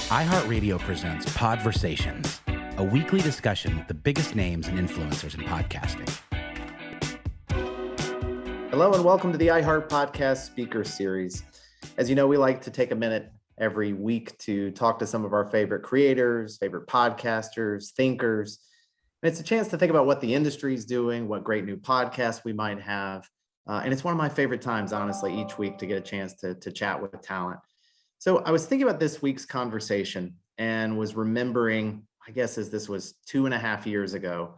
iHeartRadio presents Podversations, a weekly discussion with the biggest names and influencers in podcasting. Hello and welcome to the iHeartPodcast Speaker Series. As you know, we like to take a minute every week to talk to some of our favorite creators, favorite podcasters, thinkers. And it's a chance to think about what the industry is doing, what great new podcasts we might have. And it's one of my favorite times, honestly, each week to get a chance to chat with talent. So I was thinking about this week's conversation and was remembering, I guess, as this was 2.5 years ago,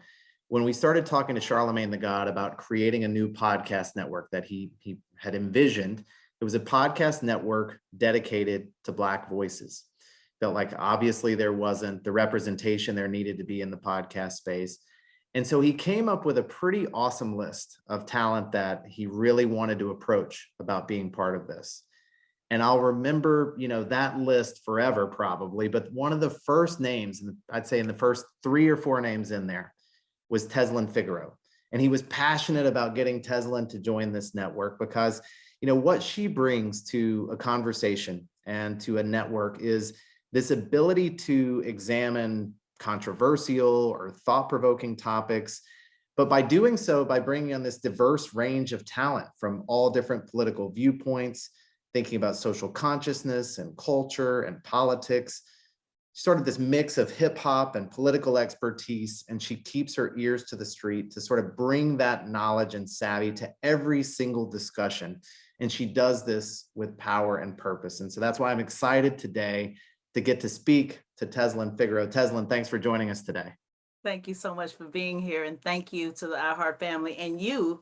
when we started talking to Charlamagne the God about creating a new podcast network that he had envisioned. It was a podcast network dedicated to Black voices. Felt like obviously there wasn't the representation there needed to be in the podcast space. And so he came up with a pretty awesome list of talent that he really wanted to approach about being part of this. And I'll remember, that list forever probably, but one of the first names, I'd say in the first 3 or 4 names in there, was Tezlyn Figaro. And he was passionate about getting Tezlyn to join this network because, what she brings to a conversation and to a network is this ability to examine controversial or thought-provoking topics. But by doing so, by bringing on this diverse range of talent from all different political viewpoints, thinking about social consciousness and culture and politics, sort of this mix of hip hop and political expertise, and she keeps her ears to the street to sort of bring that knowledge and savvy to every single discussion. And she does this with power and purpose. And so that's why I'm excited today to get to speak to Tezlyn Figaro. Tezlyn, thanks for joining us today. Thank you so much for being here. And thank you to the iHeart family and you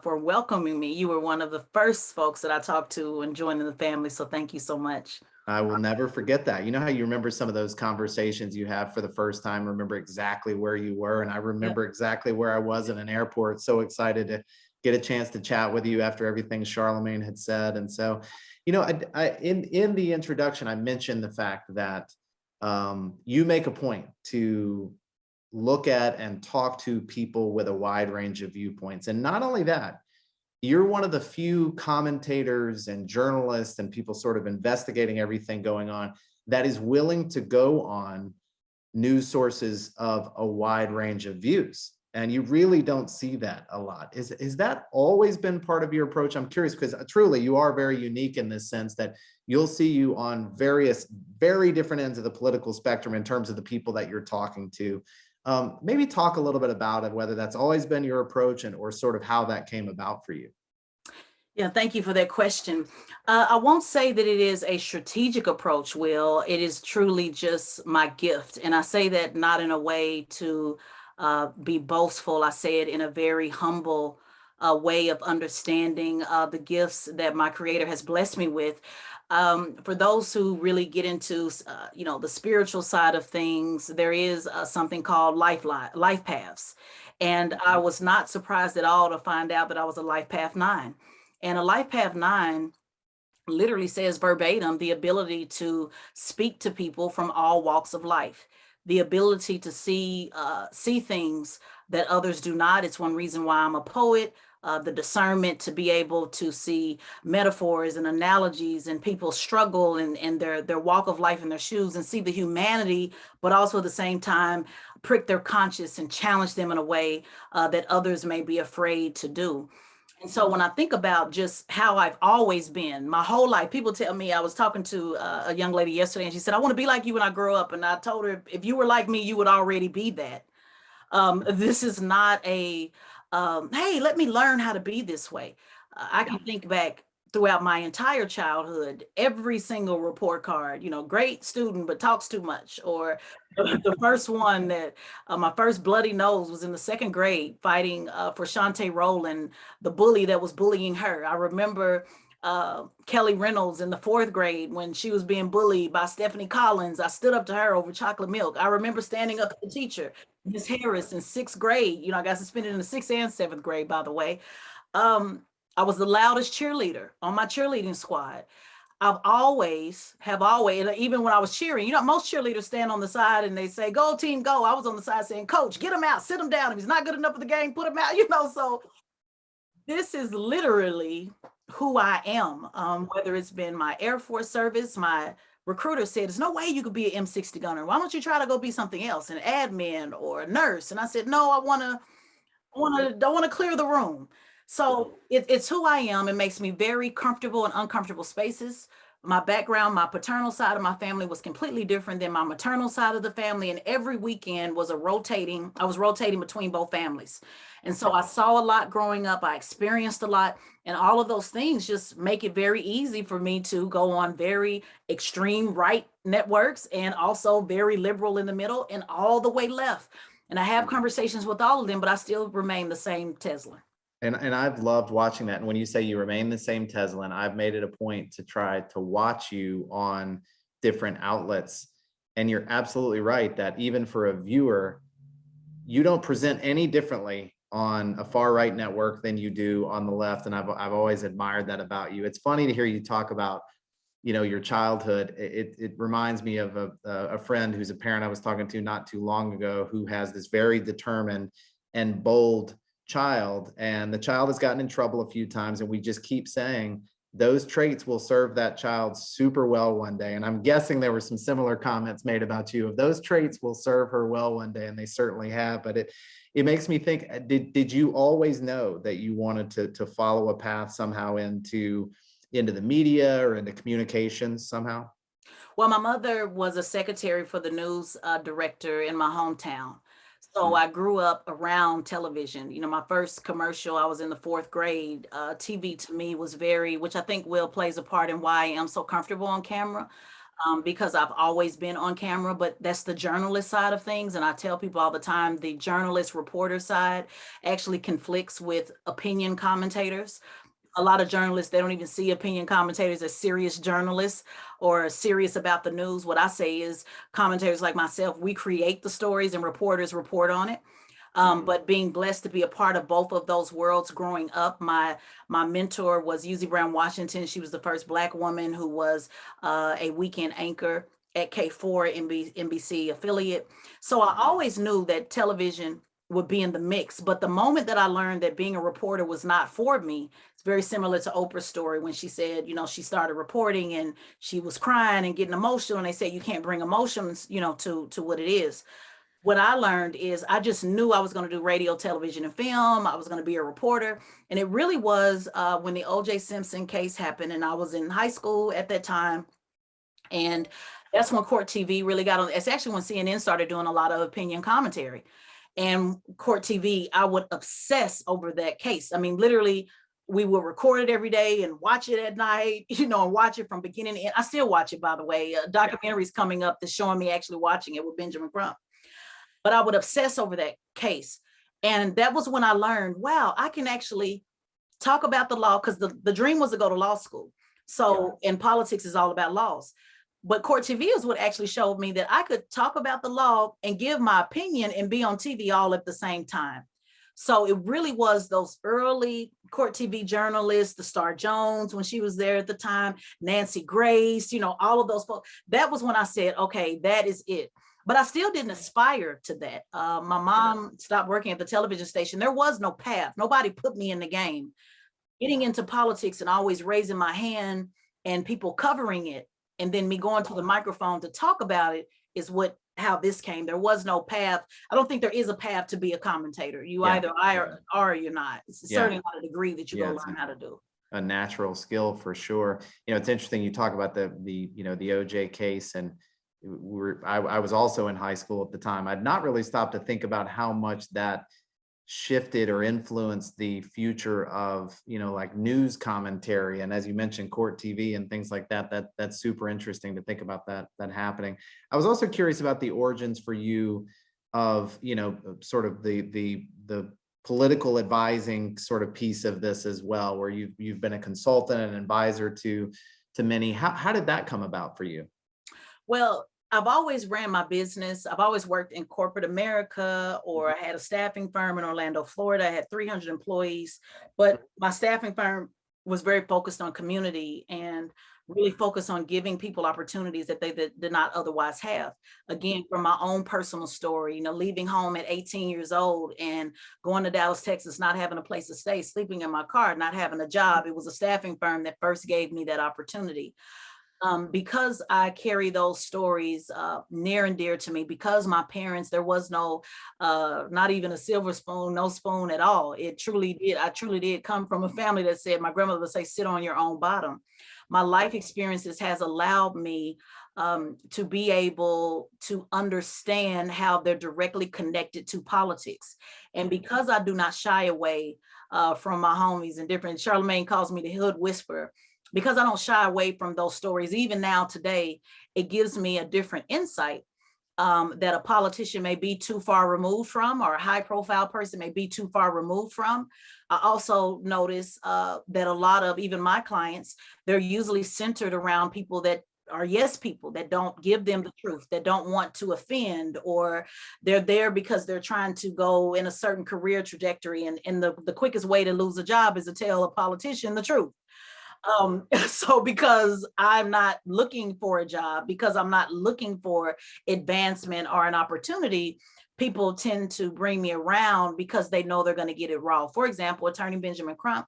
for welcoming me. You were one of the first folks that I talked to and joining the family. So thank you so much. I will never forget that. You know how you remember some of those conversations you have for the first time, remember exactly where you were. And I remember exactly where I was in an airport. So excited to get a chance to chat with you after everything Charlamagne had said. And so, in the introduction, I mentioned the fact that you make a point to look at and talk to people with a wide range of viewpoints. And not only that, you're one of the few commentators and journalists and people sort of investigating everything going on that is willing to go on news sources of a wide range of views. And you really don't see that a lot. Is that always been part of your approach? I'm curious because truly you are very unique in this sense that you'll see you on various, very different ends of the political spectrum in terms of the people that you're talking to. Maybe talk a little bit about it, whether that's always been your approach or sort of how that came about for you. Yeah, thank you for that question. I won't say that it is a strategic approach, Will. It is truly just my gift. And I say that not in a way to be boastful. I say it in a very humble way of understanding the gifts that my Creator has blessed me with. For those who really get into, the spiritual side of things, there is something called life paths. And I was not surprised at all to find out that I was a life path 9. And a life path 9 literally says verbatim, the ability to speak to people from all walks of life, the ability to see things that others do not. It's one reason why I'm a poet. The discernment to be able to see metaphors and analogies and people's struggle and their walk of life in their shoes and see the humanity, but also at the same time prick their conscience and challenge them in a way that others may be afraid to do. And so when I think about just how I've always been my whole life, people tell me, I was talking to a young lady yesterday and she said, I want to be like you when I grow up. And I told her, if you were like me, you would already be that. This is not a hey, let me learn how to be this way. I can think back throughout my entire childhood, every single report card, great student, but talks too much. Or the first one that my first bloody nose was in the 2nd grade fighting for Shantae Rowland, the bully that was bullying her. I remember Kelly Reynolds in the 4th grade when she was being bullied by Stephanie Collins. I stood up to her over chocolate milk. I remember standing up to the teacher, Miss Harris, in 6th grade. I got suspended in the 6th and 7th grade, by the way. I was the loudest cheerleader on my cheerleading squad. I've always, and even when I was cheering, most cheerleaders stand on the side and they say, go team, go. I was on the side saying, coach, get him out, sit him down. If he's not good enough for the game, put him out, so this is literally who I am, whether it's been my Air Force service, my recruiter said, there's no way you could be an M60 gunner. Why don't you try to go be something else, an admin or a nurse? And I said, no, I want to clear the room. So it's who I am. It makes me very comfortable in uncomfortable spaces. My background, my paternal side of my family was completely different than my maternal side of the family. And every weekend I was rotating between both families. And so I saw a lot growing up. I experienced a lot, and all of those things just make it very easy for me to go on very extreme right networks and also very liberal in the middle and all the way left. And I have conversations with all of them, but I still remain the same Tezlyn. And I've loved watching that. And when you say you remain the same Tezlyn, I've made it a point to try to watch you on different outlets. And you're absolutely right that even for a viewer, you don't present any differently on a far right network than you do on the left. And I've always admired that about you. It's funny to hear you talk about, your childhood. It reminds me of a friend who's a parent I was talking to not too long ago, who has this very determined and bold child, and the child has gotten in trouble a few times, and we just keep saying those traits will serve that child super well one day. And I'm guessing there were some similar comments made about you of those traits will serve her well one day, and they certainly have. But it makes me think, did you always know that you wanted to follow a path somehow into the media or into communications somehow? Well, my mother was a secretary for the news director in my hometown. So I grew up around television. My first commercial, I was in the 4th grade. TV to me was which I think Will plays a part in why I am so comfortable on camera, because I've always been on camera, but that's the journalist side of things. And I tell people all the time, the journalist reporter side actually conflicts with opinion commentators. A lot of journalists, they don't even see opinion commentators as serious journalists or serious about the news. What I say is commentators like myself, we create the stories and reporters report on it. But being blessed to be a part of both of those worlds growing up, my mentor was Uzi Brown Washington. She was the first Black woman who was a weekend anchor at K4 NBC affiliate. So I always knew that television would be in the mix. But the moment that I learned that being a reporter was not for me, it's very similar to Oprah's story when she said, she started reporting and she was crying and getting emotional. And they said, you can't bring emotions, to what it is. What I learned is I just knew I was going to do radio, television, and film. I was going to be a reporter. And it really was when the O.J. Simpson case happened, and I was in high school at that time. And that's when Court TV really got on. It's actually when CNN started doing a lot of opinion commentary. And Court TV, I would obsess over that case. I mean, literally, we would record it every day and watch it at night, and watch it from beginning to end. I still watch it, by the way. Documentaries coming up that's showing me actually watching it with Benjamin Crump. But I would obsess over that case. And that was when I learned, wow, I can actually talk about the law, because the dream was to go to law school. So, and politics is all about laws. But Court TV is what actually showed me that I could talk about the law and give my opinion and be on TV all at the same time. So it really was those early Court TV journalists, the Star Jones, when she was there at the time, Nancy Grace, all of those folks. That was when I said, okay, that is it. But I still didn't aspire to that. My mom stopped working at the television station. There was no path. Nobody put me in the game. Getting into politics and always raising my hand and people covering it, and then me going to the microphone to talk about it is how this came. There was no path. I don't think there is a path to be a commentator. You either are or you're not. It's certainly not a degree that you go learn how to do. A natural skill for sure. It's interesting you talk about the OJ case, and I was also in high school at the time. I'd not really stopped to think about how much that shifted or influenced the future of, like news commentary. And as you mentioned, Court TV and things like that's super interesting to think about that happening. I was also curious about the origins for you of, sort of the political advising sort of piece of this as well, where you've been a consultant and advisor to many. How did that come about for you? Well, I've always ran my business. I've always worked in corporate America, or I had a staffing firm in Orlando, Florida. I had 300 employees, but my staffing firm was very focused on community and really focused on giving people opportunities that they did not otherwise have. Again, from my own personal story, leaving home at 18 years old and going to Dallas, Texas, not having a place to stay, sleeping in my car, not having a job. It was a staffing firm that first gave me that opportunity. Because I carry those stories near and dear to me, because my parents, there was no, not even a silver spoon, no spoon at all. It truly did. I truly did come from a family that said, my grandmother would say, sit on your own bottom. My life experiences has allowed me to be able to understand how they're directly connected to politics. And because I do not shy away from my homies and different, Charlamagne calls me the hood whisperer, because I don't shy away from those stories. Even now today, it gives me a different insight that a politician may be too far removed from, or a high profile person may be too far removed from. I also notice that a lot of even my clients, they're usually centered around people that are yes people, that don't give them the truth, that don't want to offend, or they're there because they're trying to go in a certain career trajectory. And the quickest way to lose a job is to tell a politician the truth. So because I'm not looking for a job, because I'm not looking for advancement or an opportunity, people tend to bring me around because they know they're going to get it raw. For example, Attorney Benjamin Crump,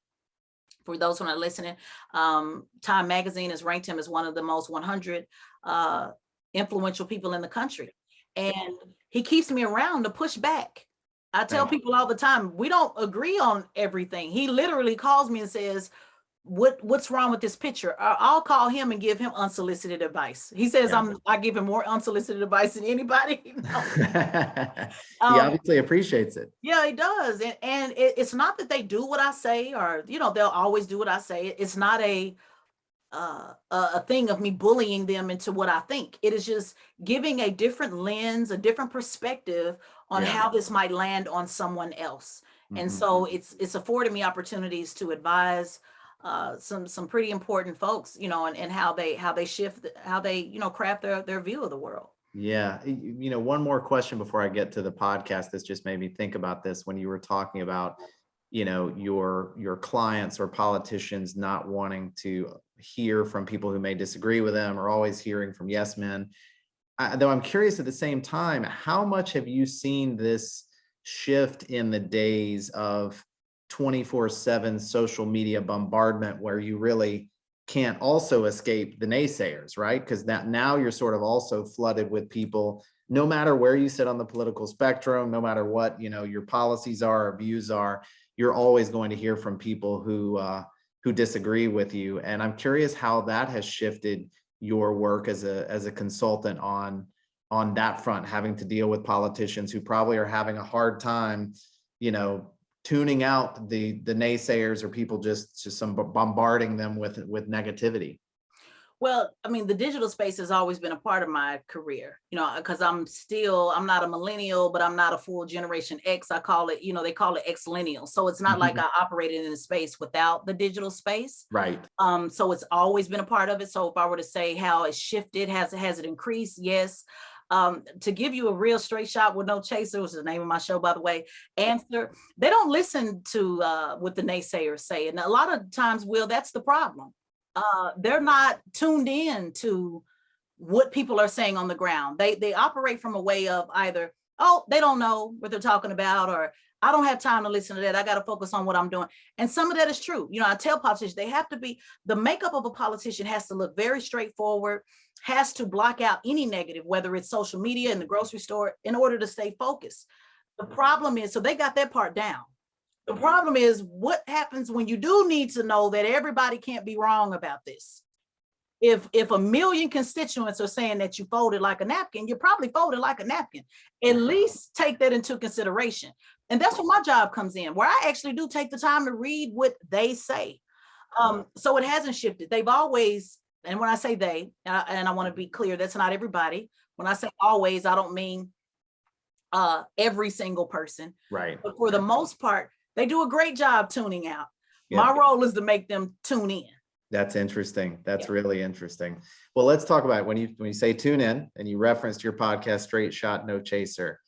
for those who are not listening, Time Magazine has ranked him as one of the most 100 influential people in the country. And he keeps me around to push back. I tell people all the time, we don't agree on everything. He literally calls me and says, what's wrong with this picture? I'll call him and give him unsolicited advice. He says I give him more unsolicited advice than anybody. He obviously appreciates it. Yeah, he does. And it's not that they do what I say, or they'll always do what I say. It's not a thing of me bullying them into what I think. It is just giving a different lens, a different perspective on how this might land on someone else. And so it's afforded me opportunities to advise some pretty important folks, and how they shift, how they, craft their view of the world. Yeah. One more question before I get to the podcast. This just made me think about this when you were talking about, your clients or politicians not wanting to hear from people who may disagree with them, or always hearing from yes men. Though I'm curious at the same time, how much have you seen this shift in the days of 24/7 social media bombardment, where you really can't also escape the naysayers, right? Because now you're sort of also flooded with people, no matter where you sit on the political spectrum, no matter what, your policies are or views are, you're always going to hear from people who disagree with you. And I'm curious how that has shifted your work as a consultant on that front, having to deal with politicians who probably are having a hard time, tuning out the naysayers, or people just some bombarding them with negativity. Well, I mean, the digital space has always been a part of my career, because I'm not a millennial, but I'm not a full generation X. I call it, they call it X-lineal. So it's not like I operated in a space without the digital space. Right. So it's always been a part of it. So if I were to say how it shifted, has it increased? Yes. To give you a real straight shot with no chaser, which is the name of my show, by the way, answer, they don't listen to what the naysayers say. And a lot of times, Will, that's the problem. They're not tuned in to what people are saying on the ground. They operate from a way of either, they don't know what they're talking about, or I don't have time to listen to that. I got to focus on what I'm doing. And some of that is true. I tell politicians, the makeup of a politician has to look very straightforward, has to block out any negative, whether it's social media, in the grocery store, in order to stay focused. The problem is, so they got that part down. The problem is, what happens when you do need to know that everybody can't be wrong about this? If 1 million constituents are saying that you folded like a napkin, you probably folded like a napkin. At least take that into consideration. And that's where my job comes in, where I actually do take the time to read what they say. So it hasn't shifted. They've always, and when I say they, and I want to be clear, that's not everybody. When I say always, I don't mean every single person. Right. But for the most part, they do a great job tuning out. My role is to make them tune in. That's interesting. That's really interesting. Well, let's talk about it. When you say tune in, and you referenced your podcast, Straight Shot, No Chaser.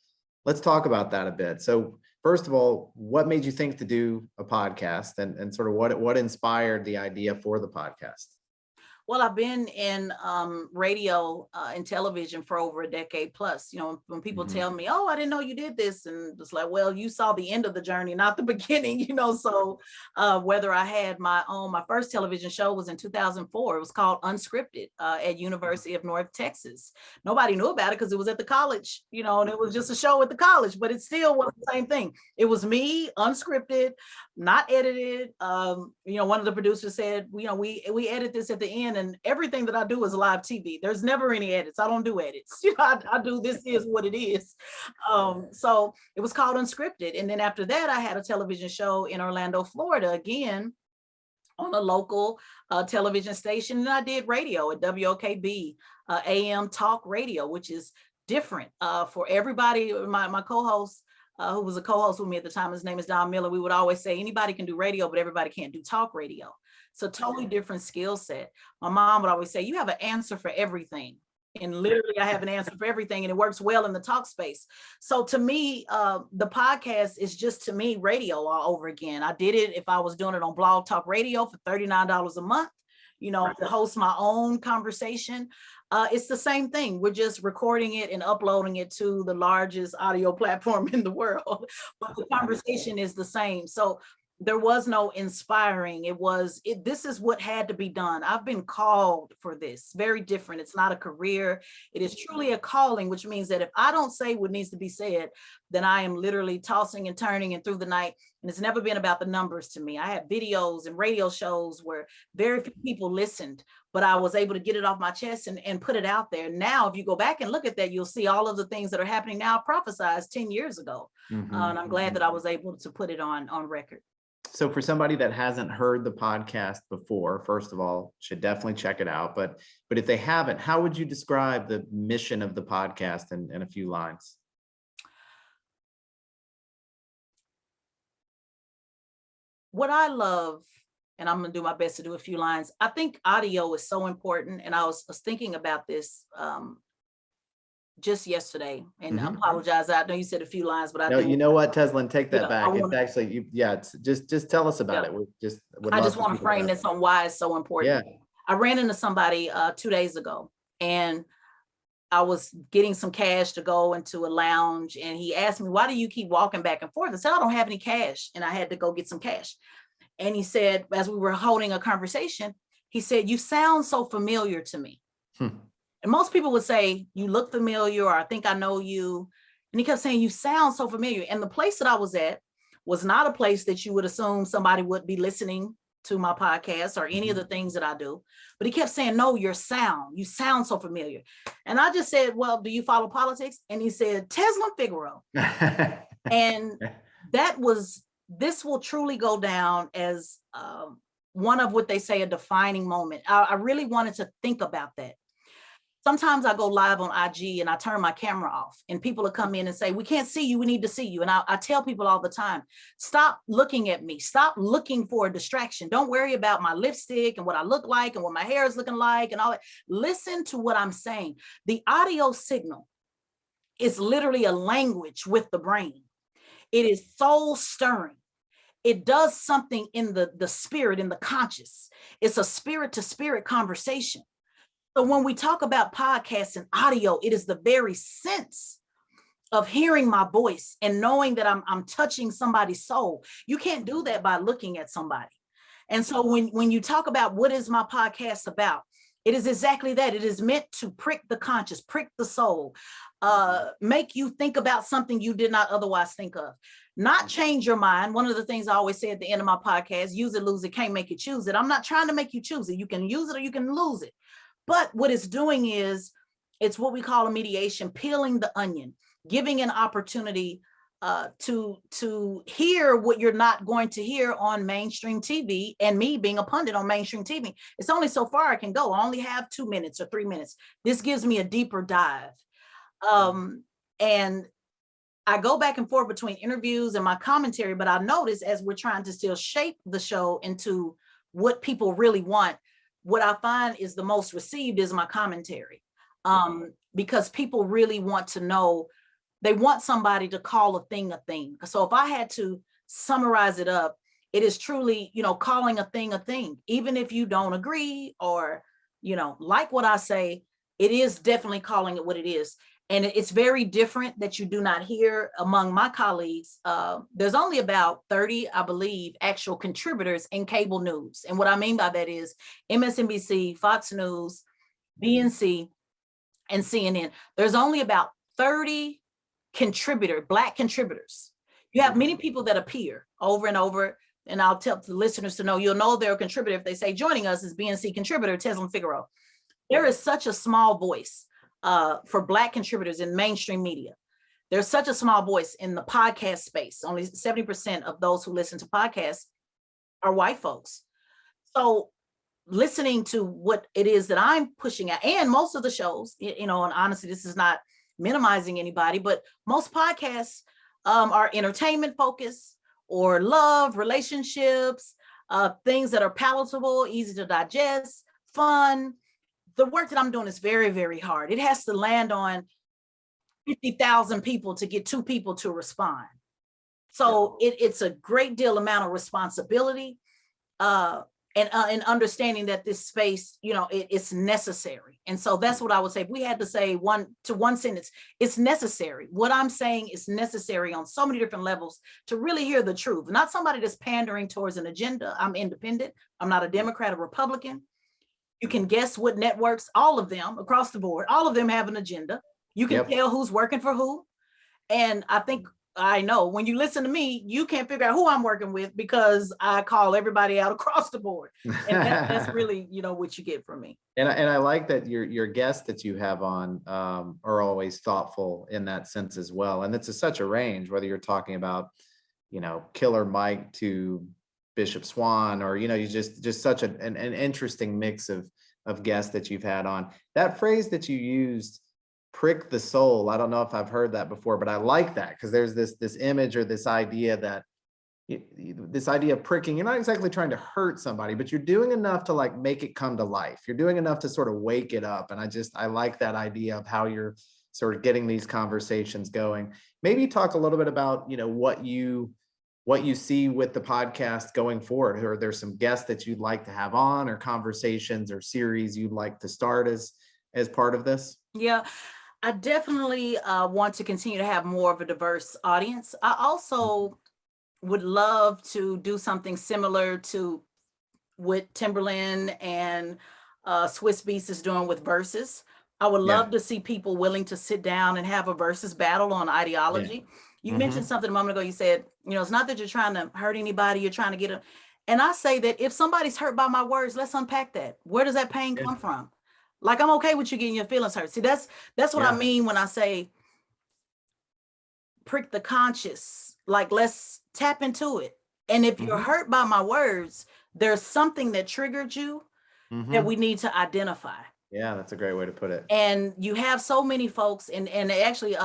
Let's talk about that a bit. So first of all, what made you think to do a podcast, and sort of what inspired the idea for the podcast? Well, I've been in radio and television for over a decade plus. When people tell me, "Oh, I didn't know you did this," and it's like, well, you saw the end of the journey, not the beginning. So whether I had my first television show was in 2004. It was called Unscripted at University of North Texas. Nobody knew about it because it was at the college, and it was just a show at the college, but it still was the same thing. It was me, unscripted, not edited. One of the producers said, we edit this at the end, and everything that I do is live TV. There's never any edits. I don't do edits. I do, this is what it is. So it was called Unscripted. And then after that, I had a television show in Orlando, Florida, again, on a local television station. And I did radio at WOKB, AM talk radio, which is different for everybody. My co-host, who was a co-host with me at the time, his name is Don Miller. We would always say anybody can do radio, but everybody can't do talk radio. So totally different skill set. My mom would always say, you have an answer for everything. And literally I have an answer for everything, and it works well in the talk space. So to me, the podcast is just, to me, radio all over again. I did it if I was doing it on Blog Talk Radio for $39 a month, to host my own conversation. It's the same thing. We're just recording it and uploading it to the largest audio platform in the world, but the conversation is the same. So there was no inspiring. This is what had to be done. I've been called for this. Very different. It's not a career. It is truly a calling, which means that if I don't say what needs to be said, then I am literally tossing and turning and through the night. And it's never been about the numbers to me. I had videos and radio shows where very few people listened, but I was able to get it off my chest and put it out there. Now, if you go back and look at that, you'll see all of the things that are happening now prophesized 10 years ago. And I'm glad that I was able to put it on record. So for somebody that hasn't heard the podcast before, first of all, should definitely check it out. But if they haven't, how would you describe the mission of the podcast in a few lines? What I love, and I'm going to do my best to do a few lines. I think audio is so important. And I was thinking about this just yesterday, and I apologize. I know you said a few lines, but you know what, Tezlyn, take that back. It's actually, just tell us about it. I just want to frame this on why it's so important. Yeah. I ran into somebody 2 days ago, and I was getting some cash to go into a lounge, and he asked me, why do you keep walking back and forth? I said, I don't have any cash, and I had to go get some cash. And he said, as we were holding a conversation, he said, you sound so familiar to me. And most people would say, you look familiar, or I think I know you. And he kept saying, you sound so familiar. And the place that I was at was not a place that you would assume somebody would be listening to my podcast or any of the things that I do. But he kept saying, no, you sound so familiar. And I just said, well, do you follow politics? And he said, Tezlyn Figaro. And this will truly go down as one of what they say, a defining moment. I really wanted to think about that. Sometimes I go live on IG and I turn my camera off, and people will come in and say, we can't see you, we need to see you. And I tell people all the time, stop looking at me. Stop looking for a distraction. Don't worry about my lipstick and what I look like and what my hair is looking like and all that. Listen to what I'm saying. The audio signal is literally a language with the brain. It is soul stirring. It does something in the spirit, in the conscious. It's a spirit to spirit conversation. So when we talk about podcasts and audio, it is the very sense of hearing my voice and knowing that I'm touching somebody's soul. You can't do that by looking at somebody. And so when you talk about what is my podcast about, it is exactly that. It is meant to prick the conscious, prick the soul, make you think about something you did not otherwise think of. Not change your mind. One of the things I always say at the end of my podcast, use it, lose it, can't make you choose it. I'm not trying to make you choose it. You can use it or you can lose it. But what it's doing is, it's what we call a mediation, peeling the onion, giving an opportunity to hear what you're not going to hear on mainstream TV, and me being a pundit on mainstream TV. It's only so far I can go. I only have 2 minutes or 3 minutes. This gives me a deeper dive. And I go back and forth between interviews and my commentary, but I notice as we're trying to still shape the show into what people really want, what I find is the most received is my commentary, because people really want to know, they want somebody to call a thing a thing. So if I had to summarize it up, it is truly, calling a thing, even if you don't agree or like what I say, it is definitely calling it what it is. And it's very different that you do not hear among my colleagues. There's only about 30, I believe, actual contributors in cable news. And what I mean by that is MSNBC, Fox News, BNC, and CNN. There's only about 30 Black contributors. You have many people that appear over and over. And I'll tell the listeners to know, you'll know they're a contributor if they say joining us is BNC contributor Tezlyn Figaro. There is such a small voice for Black contributors in mainstream media. There's such a small voice in the podcast space. Only 70% of those who listen to podcasts are white folks. So listening to what it is that I'm pushing at, and most of the shows, and honestly, this is not minimizing anybody, but most podcasts are entertainment focused or love, relationships, things that are palatable, easy to digest, fun. The work that I'm doing is very, very hard. It has to land on 50,000 people to get 2 people to respond. So it's a great deal amount of responsibility and understanding that this space, it's necessary. And so that's what I would say. If we had to say one sentence, it's necessary. What I'm saying is necessary on so many different levels to really hear the truth. Not somebody that's pandering towards an agenda. I'm independent. I'm not a Democrat or Republican. You can guess what networks, all of them across the board, all of them have an agenda. You can tell who's working for who. And I know when you listen to me, you can't figure out who I'm working with because I call everybody out across the board. And that's really, what you get from me. And I like that your guests that you have on are always thoughtful in that sense as well. And it's such a range, whether you're talking about, Killer Mike to Bishop Swan, or you just such an interesting mix of guests that you've had on. That phrase that you used, prick the soul, I don't know if I've heard that before, but I like that because there's this image or this idea of pricking. You're not exactly trying to hurt somebody, but you're doing enough to like make it come to life. You're doing enough to sort of wake it up. And I like that idea of how you're sort of getting these conversations going. Maybe talk a little bit about what you see with the podcast going forward. Are there some guests that you'd like to have on, or conversations or series you'd like to start as part of this? Yeah, I definitely want to continue to have more of a diverse audience. I also would love to do something similar to what Timberland and Swiss Beats is doing with Versus. I would love to see people willing to sit down and have a versus battle on ideology. You mentioned something a moment ago. You said, it's not that you're trying to hurt anybody, you're trying to get them. And I say that if somebody's hurt by my words, let's unpack that. Where does that pain come from? Like, I'm okay with you getting your feelings hurt. See, that's what I mean when I say prick the conscience. Like, let's tap into it. And if you're hurt by my words, there's something that triggered you that we need to identify. Yeah, that's a great way to put it. And you have so many folks, and actually,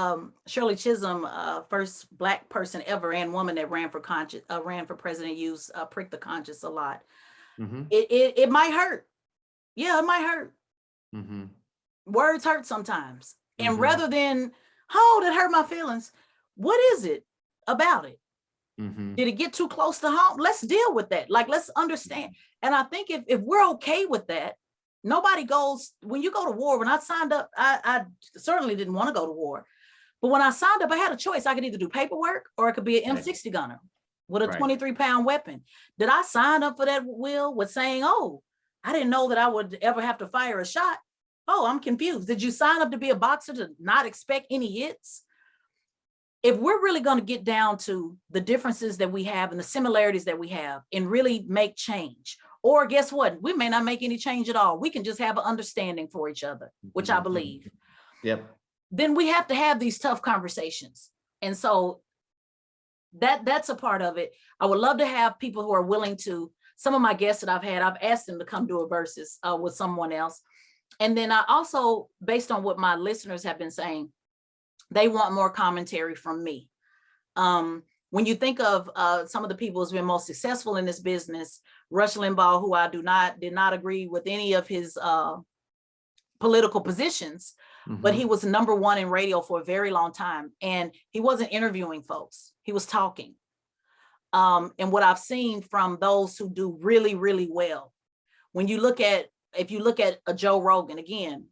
Shirley Chisholm, first Black person ever and woman that ran for president, used prick the conscience a lot. It might hurt. Yeah, it might hurt. Words hurt sometimes. And rather than, that hurt my feelings, what is it about it? Did it get too close to home? Let's deal with that. Like, let's understand. And I think if we're okay with that, nobody goes, when you go to war, when I signed up, I certainly didn't want to go to war. But when I signed up, I had a choice. I could either do paperwork or it could be an M60 gunner with a 23-pound weapon. Did I sign up for that, Will, with saying, I didn't know that I would ever have to fire a shot? I'm confused. Did you sign up to be a boxer to not expect any hits? If we're really going to get down to the differences that we have and the similarities that we have and really make change, or guess what? We may not make any change at all. We can just have an understanding for each other, which I believe. Then we have to have these tough conversations. And so that's a part of it. I would love to have people who are willing to, some of my guests that I've had, I've asked them to come do a versus with someone else. And then I also, based on what my listeners have been saying, they want more commentary from me. When you think of some of the people who's been most successful in this business, Rush Limbaugh, who I did not agree with any of his political positions, but he was number one in radio for a very long time. And he wasn't interviewing folks, he was talking. And what I've seen from those who do really, really well, when you look at, if you look at a Joe Rogan, again,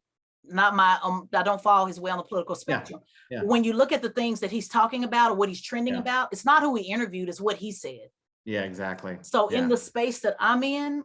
not my, I don't follow his way on the political spectrum. Yeah. When you look at the things that he's talking about or what he's trending about, it's not who he interviewed, it's what he said. Yeah, exactly. So in the space that I'm in,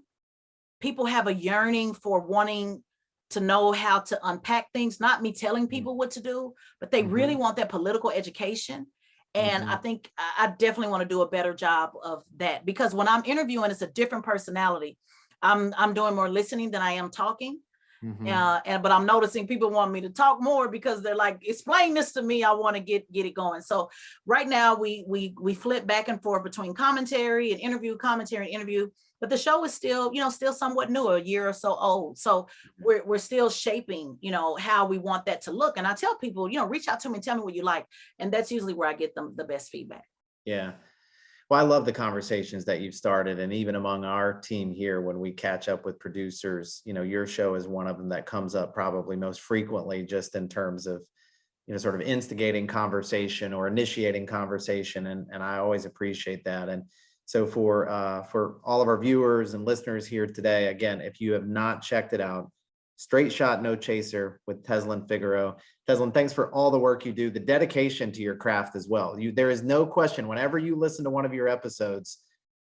people have a yearning for wanting to know how to unpack things, not me telling people what to do, but they really want that political education. And I think I definitely want to do a better job of that, because when I'm interviewing, it's a different personality. I'm doing more listening than I am talking. But I'm noticing people want me to talk more because they're like, explain this to me. I want to get it going. So right now we flip back and forth between commentary and interview, but the show is still, still somewhat new, a year or so old. So we're still shaping, how we want that to look. And I tell people, reach out to me and tell me what you like. And that's usually where I get the best feedback. Yeah. Well, I love the conversations that you've started. And even among our team here, when we catch up with producers, your show is one of them that comes up probably most frequently, just in terms of, sort of instigating conversation or initiating conversation. And I always appreciate that. And so for all of our viewers and listeners here today, again, if you have not checked it out, Straight Shot, No Chaser with Tezlyn Figaro. Tezlyn, thanks for all the work you do, the dedication to your craft as well. There is no question, whenever you listen to one of your episodes,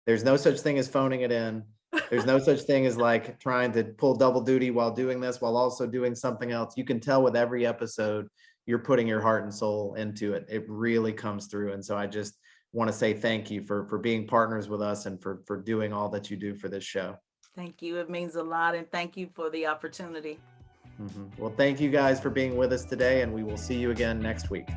there's no such thing as phoning it in. There's no such thing as like trying to pull double duty while doing this, while also doing something else. You can tell with every episode, you're putting your heart and soul into it. It really comes through. And so I just want to say thank you for being partners with us and for doing all that you do for this show. Thank you. It means a lot. And thank you for the opportunity. Well, thank you guys for being with us today, and we will see you again next week.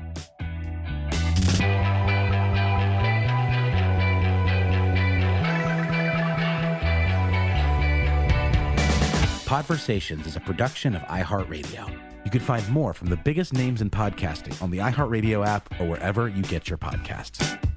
Podversations is a production of iHeartRadio. You can find more from the biggest names in podcasting on the iHeartRadio app or wherever you get your podcasts.